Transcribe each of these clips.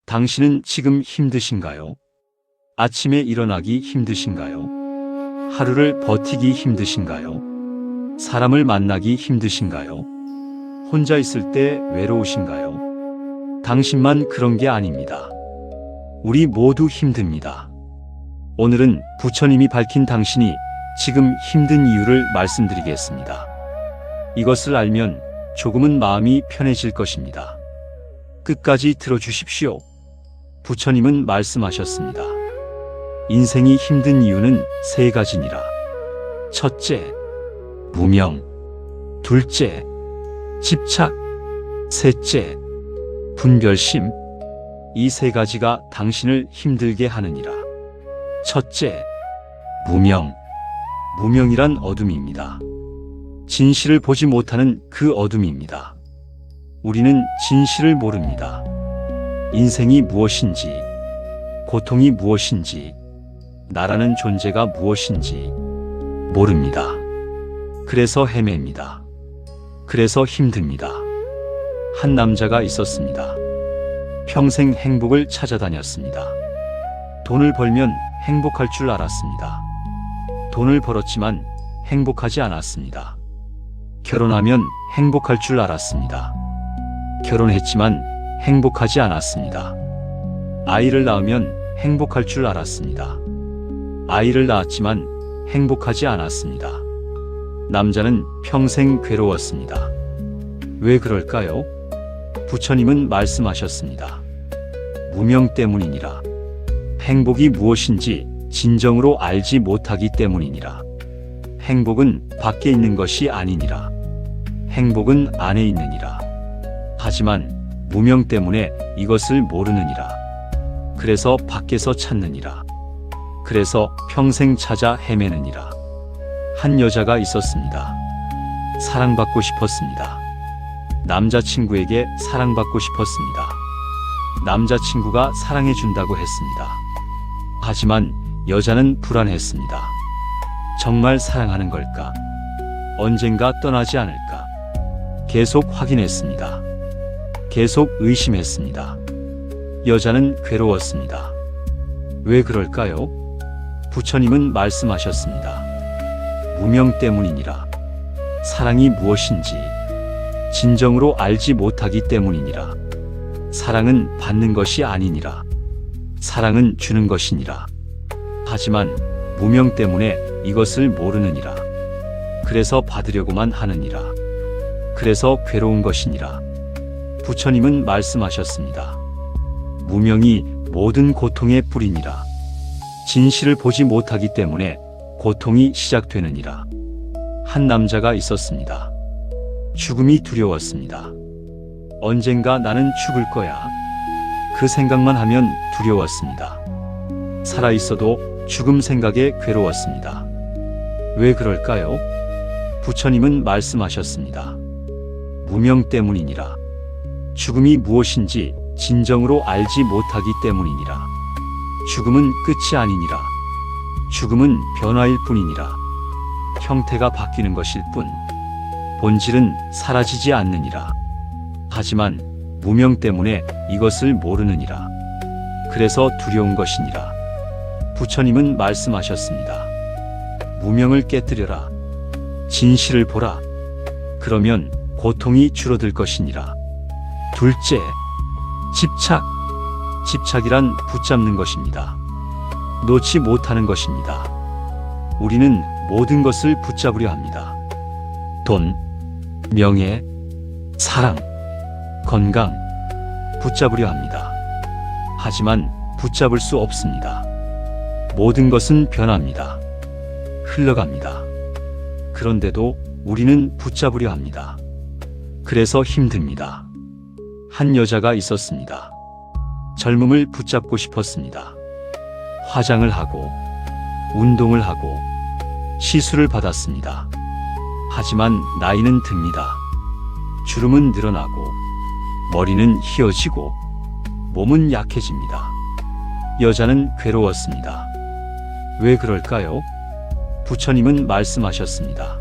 당신은 지금 힘드신가요? 아침에 일어나기 힘드신가요? 하루를 버티기 힘드신가요? 사람을 만나기 힘드신가요? 혼자 있을 때 외로우신가요? 당신만 그런 게 아닙니다. 우리 모두 힘듭니다. 오늘은 부처님이 밝힌 당신이 지금 힘든 이유를 말씀드리겠습니다. 이것을 알면 조금은 마음이 편해질 것입니다. 끝까지 들어주십시오. 부처님은 말씀하셨습니다. 인생이 힘든 이유는 세 가지니라. 첫째, 무명. 둘째, 집착. 셋째, 분별심. 이 세 가지가 당신을 힘들게 하느니라. 첫째, 무명. 무명이란 어둠입니다. 진실을 보지 못하는 그 어둠입니다. 우리는 진실을 모릅니다. 인생이 무엇인지, 고통이 무엇인지, 나라는 존재가 무엇인지 모릅니다. 그래서 헤맵니다. 그래서 힘듭니다. 한 남자가 있었습니다. 평생 행복을 찾아다녔습니다. 돈을 벌면 행복할 줄 알았습니다. 돈을 벌었지만 행복하지 않았습니다. 결혼하면 행복할 줄 알았습니다. 결혼했지만 행복하지 않았습니다. 아이를 낳으면 행복할 줄 알았습니다. 아이를 낳았지만 행복하지 않았습니다. 남자는 평생 괴로웠습니다. 왜 그럴까요? 부처님은 말씀하셨습니다. 무명 때문이니라. 행복이 무엇인지 진정으로 알지 못하기 때문이니라. 행복은 밖에 있는 것이 아니니라. 행복은 안에 있느니라. 하지만 무명 때문에 이것을 모르느니라. 그래서 밖에서 찾느니라. 그래서 평생 찾아 헤매느니라. 한 여자가 있었습니다. 사랑받고 싶었습니다. 남자친구에게 사랑받고 싶었습니다. 남자친구가 사랑해준다고 했습니다. 하지만 여자는 불안했습니다. 정말 사랑하는 걸까? 언젠가 떠나지 않을까? 계속 확인했습니다. 계속 의심했습니다. 여자는 괴로웠습니다. 왜 그럴까요? 부처님은 말씀하셨습니다. 무명 때문이니라. 사랑이 무엇인지 진정으로 알지 못하기 때문이니라. 사랑은 받는 것이 아니니라. 사랑은 주는 것이니라. 하지만 무명 때문에 이것을 모르느니라. 그래서 받으려고만 하느니라. 그래서 괴로운 것이니라. 부처님은 말씀하셨습니다. 무명이 모든 고통의 뿌리니라. 진실을 보지 못하기 때문에 고통이 시작되느니라. 한 남자가 있었습니다. 죽음이 두려웠습니다. 언젠가 나는 죽을 거야. 그 생각만 하면 두려웠습니다. 살아있어도 죽음 생각에 괴로웠습니다. 왜 그럴까요? 부처님은 말씀하셨습니다. 무명 때문이니라. 죽음이 무엇인지 진정으로 알지 못하기 때문이니라. 죽음은 끝이 아니니라. 죽음은 변화일 뿐이니라. 형태가 바뀌는 것일 뿐. 본질은 사라지지 않느니라. 하지만 무명 때문에 이것을 모르느니라. 그래서 두려운 것이니라. 부처님은 말씀하셨습니다. 무명을 깨뜨려라. 진실을 보라. 그러면 고통이 줄어들 것이니라. 둘째, 집착. 집착이란 붙잡는 것입니다. 놓지 못하는 것입니다. 우리는 모든 것을 붙잡으려 합니다. 돈, 명예, 사랑, 건강, 붙잡으려 합니다. 하지만 붙잡을 수 없습니다. 모든 것은 변합니다. 흘러갑니다. 그런데도 우리는 붙잡으려 합니다. 그래서 힘듭니다. 한 여자가 있었습니다. 젊음을 붙잡고 싶었습니다. 화장을 하고, 운동을 하고, 시술을 받았습니다. 하지만 나이는 듭니다. 주름은 늘어나고, 머리는 휘어지고, 몸은 약해집니다. 여자는 괴로웠습니다. 왜 그럴까요? 부처님은 말씀하셨습니다.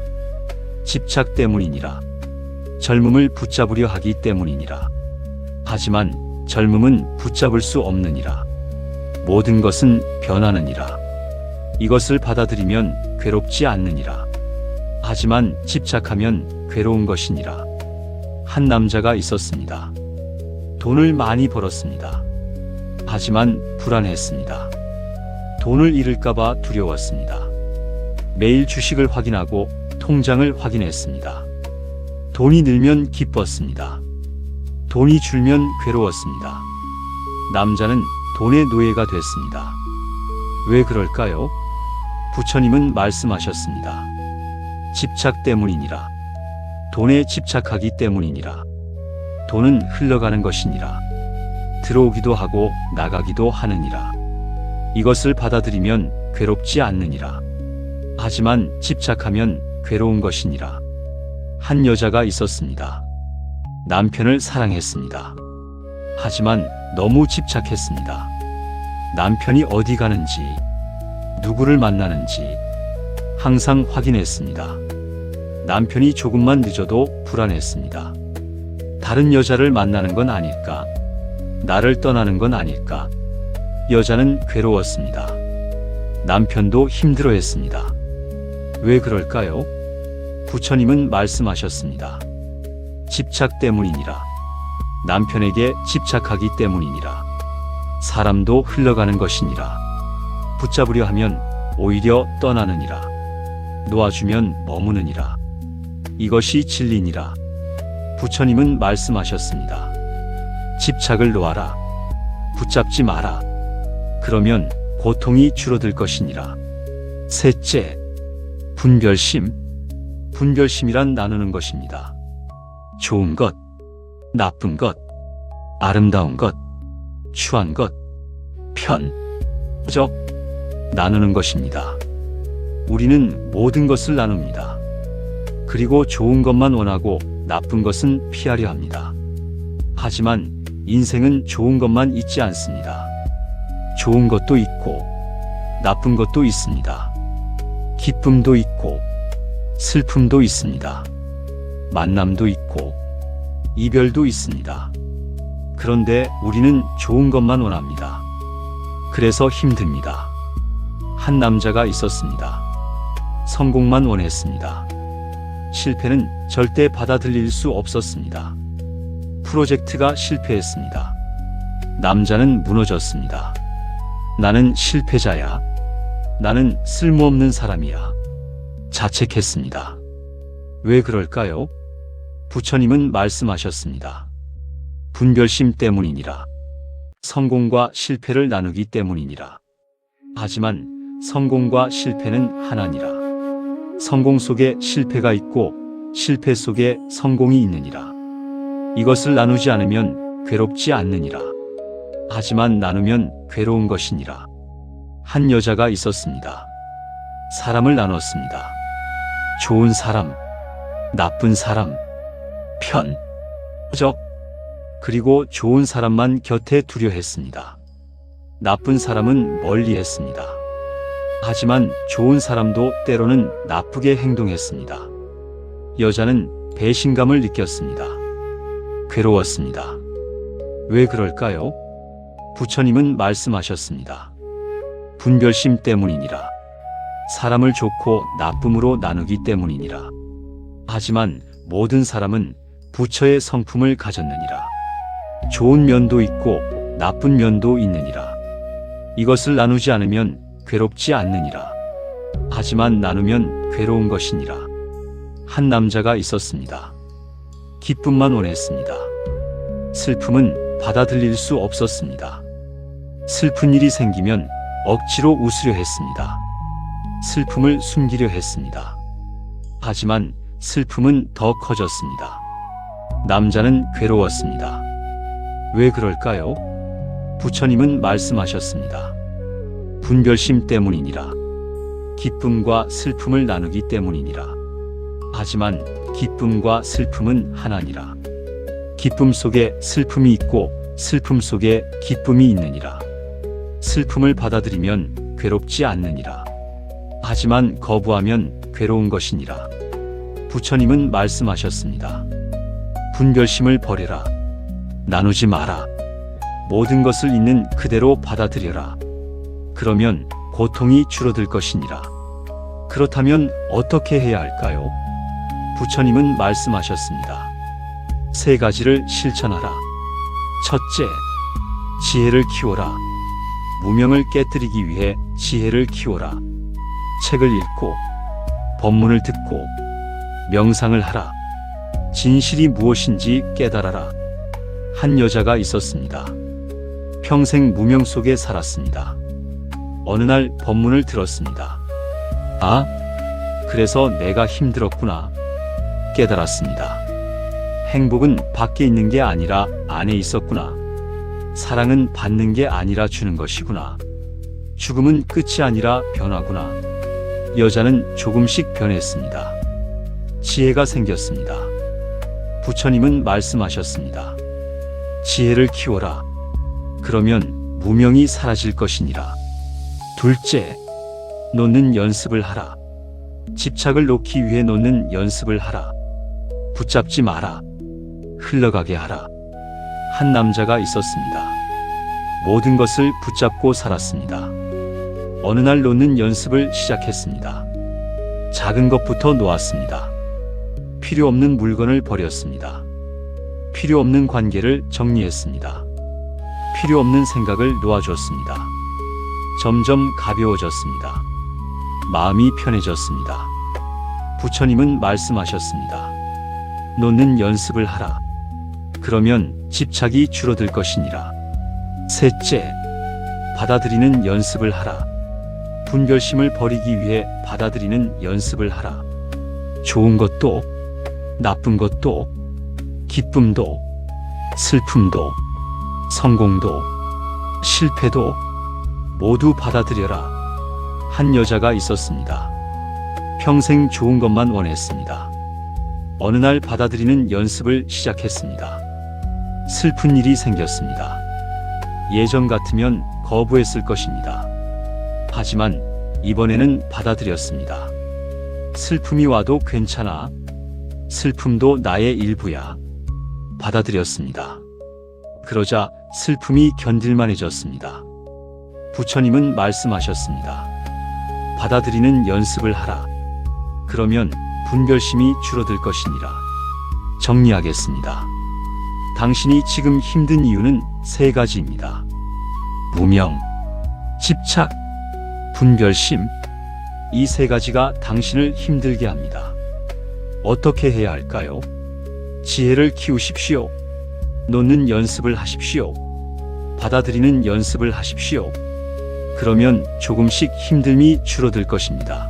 집착 때문이니라. 젊음을 붙잡으려 하기 때문이니라. 하지만 젊음은 붙잡을 수 없느니라. 모든 것은 변하느니라. 이것을 받아들이면 괴롭지 않느니라. 하지만 집착하면 괴로운 것이니라. 한 남자가 있었습니다. 돈을 많이 벌었습니다. 하지만 불안했습니다. 돈을 잃을까봐 두려웠습니다. 매일 주식을 확인하고 통장을 확인했습니다. 돈이 늘면 기뻤습니다. 돈이 줄면 괴로웠습니다. 남자는 돈의 노예가 됐습니다. 왜 그럴까요? 부처님은 말씀하셨습니다. 집착 때문이니라. 돈에 집착하기 때문이니라. 돈은 흘러가는 것이니라. 들어오기도 하고 나가기도 하느니라. 이것을 받아들이면 괴롭지 않느니라. 하지만 집착하면 괴로운 것이니라. 한 여자가 있었습니다. 남편을 사랑했습니다. 하지만 너무 집착했습니다. 남편이 어디 가는지, 누구를 만나는지 항상 확인했습니다. 남편이 조금만 늦어도 불안했습니다. 다른 여자를 만나는 건 아닐까? 나를 떠나는 건 아닐까? 여자는 괴로웠습니다. 남편도 힘들어했습니다. 왜 그럴까요? 부처님은 말씀하셨습니다. 집착 때문이니라. 남편에게 집착하기 때문이니라. 사람도 흘러가는 것이니라. 붙잡으려 하면 오히려 떠나느니라. 놓아주면 머무느니라. 이것이 진리니라. 부처님은 말씀하셨습니다. 집착을 놓아라. 붙잡지 마라. 그러면 고통이 줄어들 것이니라. 셋째, 분별심. 분별심이란 나누는 것입니다. 좋은 것, 나쁜 것, 아름다운 것, 추한 것, 편, 적, 나누는 것입니다. 우리는 모든 것을 나눕니다. 그리고 좋은 것만 원하고 나쁜 것은 피하려 합니다. 하지만 인생은 좋은 것만 있지 않습니다. 좋은 것도 있고 나쁜 것도 있습니다. 기쁨도 있고 슬픔도 있습니다. 만남도 있고 이별도 있습니다. 그런데 우리는 좋은 것만 원합니다. 그래서 힘듭니다. 한 남자가 있었습니다. 성공만 원했습니다. 실패는 절대 받아들일 수 없었습니다. 프로젝트가 실패했습니다. 남자는 무너졌습니다. 나는 실패자야. 나는 쓸모없는 사람이야. 자책했습니다. 왜 그럴까요? 부처님은 말씀하셨습니다. 분별심 때문이니라. 성공과 실패를 나누기 때문이니라. 하지만 성공과 실패는 하나니라. 성공 속에 실패가 있고 실패 속에 성공이 있느니라. 이것을 나누지 않으면 괴롭지 않느니라. 하지만 나누면 괴로운 것이니라. 한 여자가 있었습니다. 사람을 나눴습니다. 좋은 사람, 나쁜 사람, 편, 적, 그리고 좋은 사람만 곁에 두려 했습니다. 나쁜 사람은 멀리 했습니다. 하지만 좋은 사람도 때로는 나쁘게 행동했습니다. 여자는 배신감을 느꼈습니다. 괴로웠습니다. 왜 그럴까요? 부처님은 말씀하셨습니다. 분별심 때문이니라. 사람을 좋고 나쁨으로 나누기 때문이니라. 하지만 모든 사람은 부처의 성품을 가졌느니라. 좋은 면도 있고 나쁜 면도 있느니라. 이것을 나누지 않으면 괴롭지 않느니라. 하지만 나누면 괴로운 것이니라. 한 남자가 있었습니다. 기쁨만 원했습니다. 슬픔은 받아들일 수 없었습니다. 슬픈 일이 생기면 억지로 웃으려 했습니다. 슬픔을 숨기려 했습니다. 하지만 슬픔은 더 커졌습니다. 남자는 괴로웠습니다. 왜 그럴까요? 부처님은 말씀하셨습니다. 분별심 때문이니라. 기쁨과 슬픔을 나누기 때문이니라. 하지만 기쁨과 슬픔은 하나니라. 기쁨 속에 슬픔이 있고 슬픔 속에 기쁨이 있느니라. 슬픔을 받아들이면 괴롭지 않느니라. 하지만 거부하면 괴로운 것이니라. 부처님은 말씀하셨습니다. 분별심을 버려라. 나누지 마라. 모든 것을 있는 그대로 받아들여라. 그러면 고통이 줄어들 것이니라. 그렇다면 어떻게 해야 할까요? 부처님은 말씀하셨습니다. 세 가지를 실천하라. 첫째, 지혜를 키워라. 무명을 깨뜨리기 위해 지혜를 키워라. 책을 읽고, 법문을 듣고, 명상을 하라. 진실이 무엇인지 깨달아라. 한 여자가 있었습니다. 평생 무명 속에 살았습니다. 어느 날 법문을 들었습니다. 아, 그래서 내가 힘들었구나. 깨달았습니다. 행복은 밖에 있는 게 아니라 안에 있었구나. 사랑은 받는 게 아니라 주는 것이구나. 죽음은 끝이 아니라 변화구나. 여자는 조금씩 변했습니다. 지혜가 생겼습니다. 부처님은 말씀하셨습니다. 지혜를 키워라. 그러면 무명이 사라질 것이니라. 둘째, 놓는 연습을 하라. 집착을 놓기 위해 놓는 연습을 하라. 붙잡지 마라. 흘러가게 하라. 한 남자가 있었습니다. 모든 것을 붙잡고 살았습니다. 어느 날 놓는 연습을 시작했습니다. 작은 것부터 놓았습니다. 필요 없는 물건을 버렸습니다. 필요 없는 관계를 정리했습니다. 필요 없는 생각을 놓아줬습니다. 점점 가벼워졌습니다. 마음이 편해졌습니다. 부처님은 말씀하셨습니다. 놓는 연습을 하라. 그러면 집착이 줄어들 것이니라. 셋째, 받아들이는 연습을 하라. 분별심을 버리기 위해 받아들이는 연습을 하라. 좋은 것도, 나쁜 것도, 기쁨도, 슬픔도, 성공도, 실패도 모두 받아들여라. 한 여자가 있었습니다. 평생 좋은 것만 원했습니다. 어느 날 받아들이는 연습을 시작했습니다. 슬픈 일이 생겼습니다. 예전 같으면 거부했을 것입니다. 하지만 이번에는 받아들였습니다. 슬픔이 와도 괜찮아. 슬픔도 나의 일부야. 받아들였습니다. 그러자 슬픔이 견딜만해졌습니다. 부처님은 말씀하셨습니다. 받아들이는 연습을 하라. 그러면 분별심이 줄어들 것이니라. 정리하겠습니다. 당신이 지금 힘든 이유는 세 가지입니다. 무명, 집착, 분별심. 이 세 가지가 당신을 힘들게 합니다. 어떻게 해야 할까요? 지혜를 키우십시오. 놓는 연습을 하십시오. 받아들이는 연습을 하십시오. 그러면 조금씩 힘듦이 줄어들 것입니다.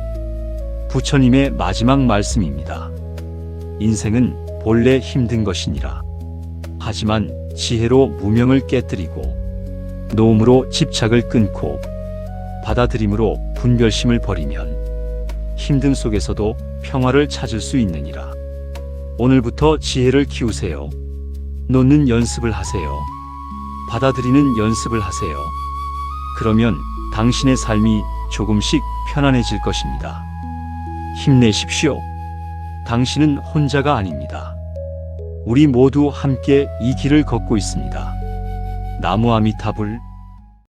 부처님의 마지막 말씀입니다. 인생은 본래 힘든 것이니라. 하지만 지혜로 무명을 깨뜨리고, 노음으로 집착을 끊고, 받아들임으로 분별심을 버리면 힘듦 속에서도 평화를 찾을 수 있느니라. 오늘부터 지혜를 키우세요. 놓는 연습을 하세요. 받아들이는 연습을 하세요. 그러면 당신의 삶이 조금씩 편안해질 것입니다. 힘내십시오. 당신은 혼자가 아닙니다. 우리 모두 함께 이 길을 걷고 있습니다. 나무 아미타불.